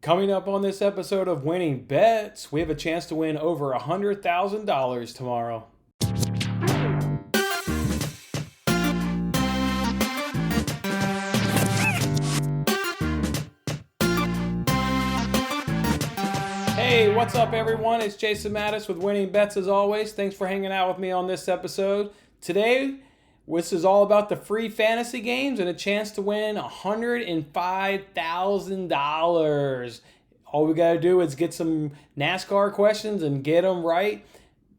Coming up on this episode of Winning Bets, we have a chance to win over $100,000 tomorrow. Hey, what's up everyone? It's Jason Mattis with Winning Bets as always. Thanks for hanging out with me on this episode. Today, this is all about the free fantasy games and a chance to win $105,000. All we got to do is get some NASCAR questions and get them right.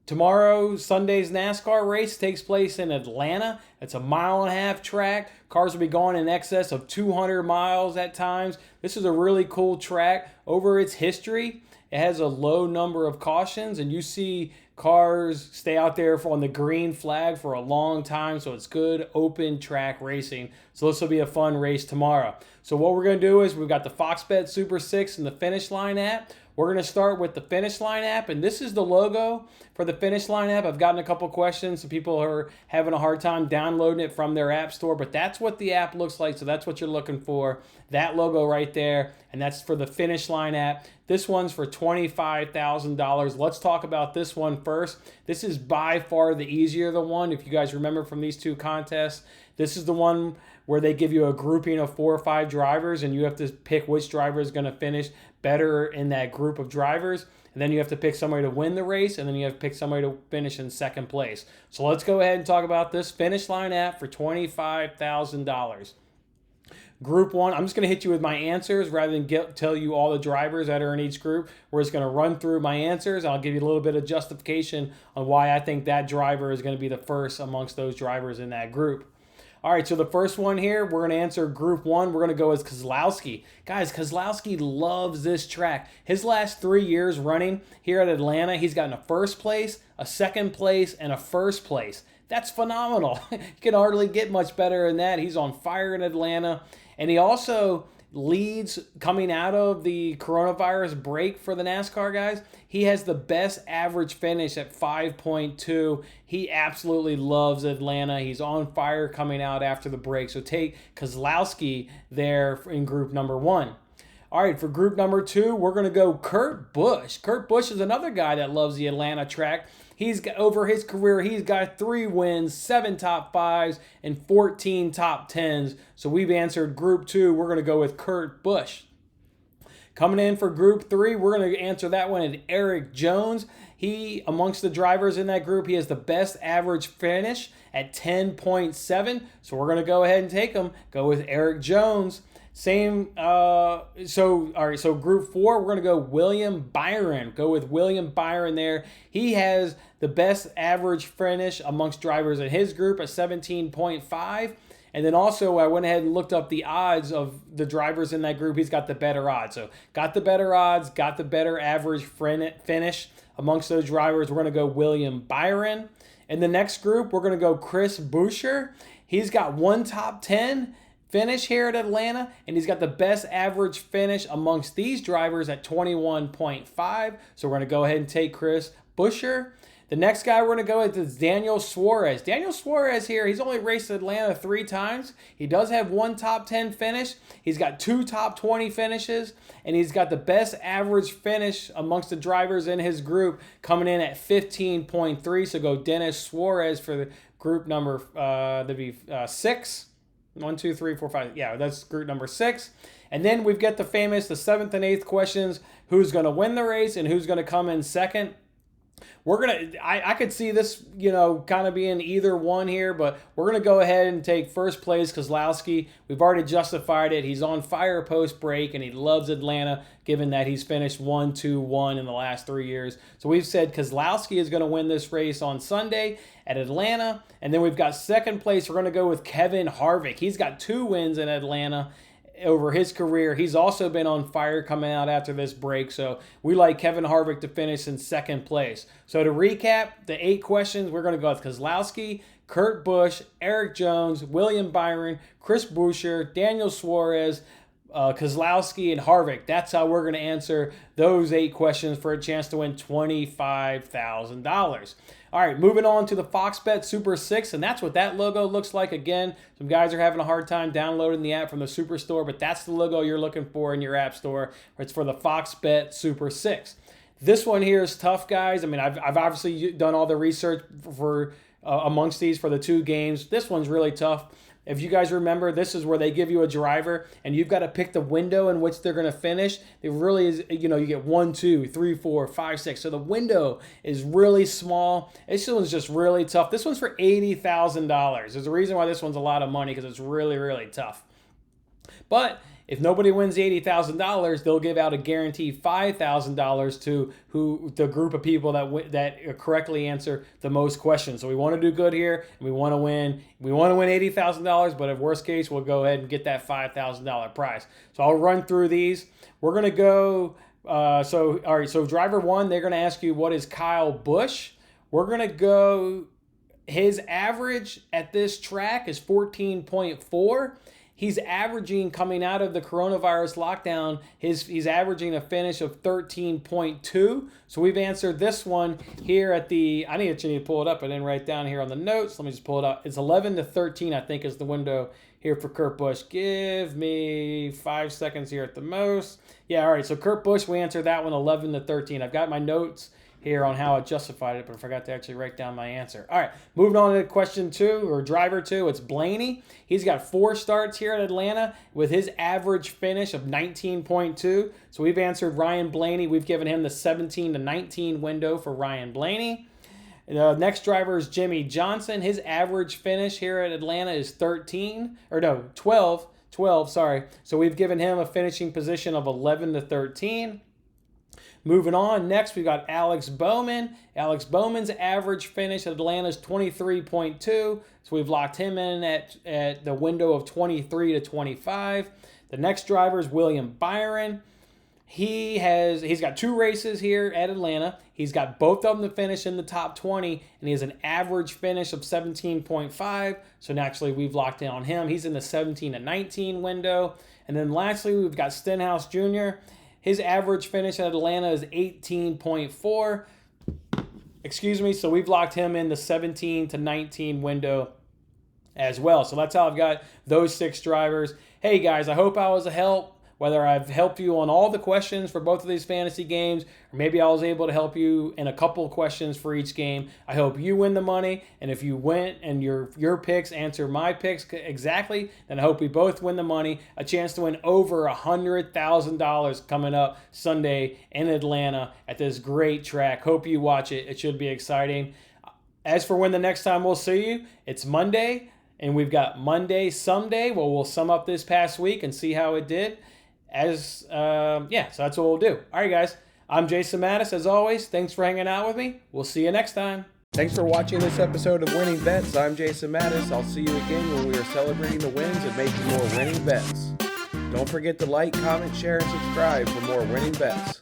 Tomorrow, Sunday's NASCAR race takes place in Atlanta. It's a 1.5-mile track. Cars will be going in excess of 200 miles at times. This is a really cool track. Over its history, it has a low number of cautions, and you see cars stay out there on the green flag for a long time, so it's good open track racing. So this will be a fun race tomorrow. So what we're going to do is we've got the Fox Bet Super 6 and the Finish Line app. We're going to start with the Finish Line app, and this is the logo for the Finish Line app. I've gotten a couple questions. Some people are having a hard time downloading it from their app store, but that's what the app looks like, so that's what you're looking for. That logo right there, and that's for the Finish Line app. This one's for $25,000. Let's talk about this one first. This is by far the easier the one. If you guys remember from these two contests, this is the one where they give you a grouping of 4 or 5 drivers, and you have to pick which driver is going to finish better in that group of drivers. And then you have to pick somebody to win the race, and then you have to pick somebody to finish in second place. So let's go ahead and talk about this Finish Line app for $25,000. Group 1, I'm just going to hit you with my answers rather than tell you all the drivers that are in each group. We're just going to run through my answers. I'll give you a little bit of justification on why I think that driver is going to be the first amongst those drivers in that group. All right, so the first one here, we're going to answer Group 1. We're going to go as Keselowski. Guys, Keselowski loves this track. His last 3 years running here at Atlanta, he's gotten a first place, a second place, and a first place. That's phenomenal. You can hardly get much better than that. He's on fire in Atlanta. And he also leads coming out of the coronavirus break for the NASCAR guys. He has the best average finish at 5.2. He absolutely loves Atlanta. He's on fire coming out after the break. So take Keselowski there in group number 1. All right, for group number 2, we're going to go Kurt Busch. Kurt Busch is another guy that loves the Atlanta track. He's got, over his career, he's got 3 wins, 7 top 5s, and 14 top 10s. So we've answered group 2. We're going to go with Kurt Busch. Coming in for group 3, we're going to answer that one at Erik Jones. He, amongst the drivers in that group, he has the best average finish at 10.7. So we're going to go ahead and take him. Go with Erik Jones. So group 4, we're going to go William Byron. Go with William Byron there. He has the best average finish amongst drivers in his group at 17.5. And then also I went ahead and looked up the odds of the drivers in that group. He's got the better odds. So got the better odds, got the better average finish amongst those drivers. We're going to go William Byron. In the next group, we're going to go Chris Buescher. He's got 1 top 10 finish here at Atlanta, and he's got the best average finish amongst these drivers at 21.5. So we're going to go ahead and take Chris Buescher. The next guy we're going to go with is Daniel Suarez. Daniel Suarez here, he's only raced Atlanta 3 times. He does have 1 top 10 finish. He's got 2 top 20 finishes, and he's got the best average finish amongst the drivers in his group coming in at 15.3. So go Dennis Suarez for the group number 6. 1, 2, 3, 4, 5. Yeah, that's group number 6. And then we've got the 7th and 8th questions. Who's going to win the race and who's going to come in second? I could see this, kind of being either one here, but we're going to go ahead and take first place Keselowski. We've already justified it. He's on fire post-break, and he loves Atlanta, given that he's finished 1, 2, 1 in the last 3 years. So we've said Keselowski is going to win this race on Sunday at Atlanta. And then we've got second place. We're going to go with Kevin Harvick. He's got 2 wins in Atlanta over his career. He's also been on fire coming out after this break. So we like Kevin Harvick to finish in second place. So to recap, the 8 questions, we're going to go with Keselowski, Kurt Busch, Erik Jones, William Byron, Chris Buescher, Daniel Suarez, Kozlowski, and Harvick. That's how we're going to answer those 8 questions for a chance to win $25,000. All right, moving on to the Fox Bet Super 6, and that's what that logo looks like. Again, some guys are having a hard time downloading the app from the Superstore, but that's the logo you're looking for in your app store. It's for the Fox Bet Super 6. This one here is tough, guys. I mean, I've obviously done all the research for amongst these for the 2 games. This one's really tough. If you guys remember, this is where they give you a driver and you've got to pick the window in which they're going to finish. It really is, you get 1, 2, 3, 4, 5, 6. So the window is really small. This one's just really tough. This one's for $80,000. There's a reason why this one's a lot of money, because it's really, really tough. But if nobody wins $80,000, they'll give out a guaranteed $5,000 to the group of people that correctly answer the most questions. So we want to do good here, and we want to win. We want to win $80,000, but if worst case, we'll go ahead and get that $5,000 prize. So I'll run through these. We're gonna go. All right. So driver 1, they're gonna ask you, what is Kyle Busch? We're gonna go. His average at this track is 14.4. He's averaging, coming out of the coronavirus lockdown, he's averaging a finish of 13.2. So we've answered this one here at the, I need to pull it up. I didn't write down here on the notes. Let me just pull it up. It's 11 to 13, I think, is the window here for Kurt Busch. Give me 5 seconds here at the most. Yeah, all right. So Kurt Busch, we answered that one 11 to 13. I've got my notes here on how I justified it, but I forgot to actually write down my answer. All right, moving on to question 2, or driver 2, it's Blaney. He's got 4 starts here at Atlanta with his average finish of 19.2. So we've answered Ryan Blaney. We've given him the 17 to 19 window for Ryan Blaney. The next driver is Jimmy Johnson. His average finish here at Atlanta is 12, sorry. So we've given him a finishing position of 11 to 13. Moving on, next we've got Alex Bowman. Alex Bowman's average finish at Atlanta is 23.2. So we've locked him in at the window of 23 to 25. The next driver is William Byron. He's got 2 races here at Atlanta. He's got both of them to finish in the top 20, and he has an average finish of 17.5. So naturally, we've locked in on him. He's in the 17 to 19 window. And then lastly, we've got Stenhouse Jr. His average finish at Atlanta is 18.4. So we've locked him in the 17 to 19 window as well. So that's how I've got those 6 drivers. Hey guys, I hope I was a help. Whether I've helped you on all the questions for both of these fantasy games, or maybe I was able to help you in a couple of questions for each game. I hope you win the money, and if you went and your picks answer my picks exactly, then I hope we both win the money. A chance to win over $100,000 coming up Sunday in Atlanta at this great track. Hope you watch it. It should be exciting. As for when the next time we'll see you, it's Monday, and we've got Monday Someday. Well, we'll sum up this past week and see how it did. So that's what we'll do. All right, guys. I'm Jason Mattis. As always, thanks for hanging out with me. We'll see you next time. Thanks for watching this episode of Winning Bets. I'm Jason Mattis. I'll see you again when we are celebrating the wins and making more winning bets. Don't forget to like, comment, share, and subscribe for more winning bets.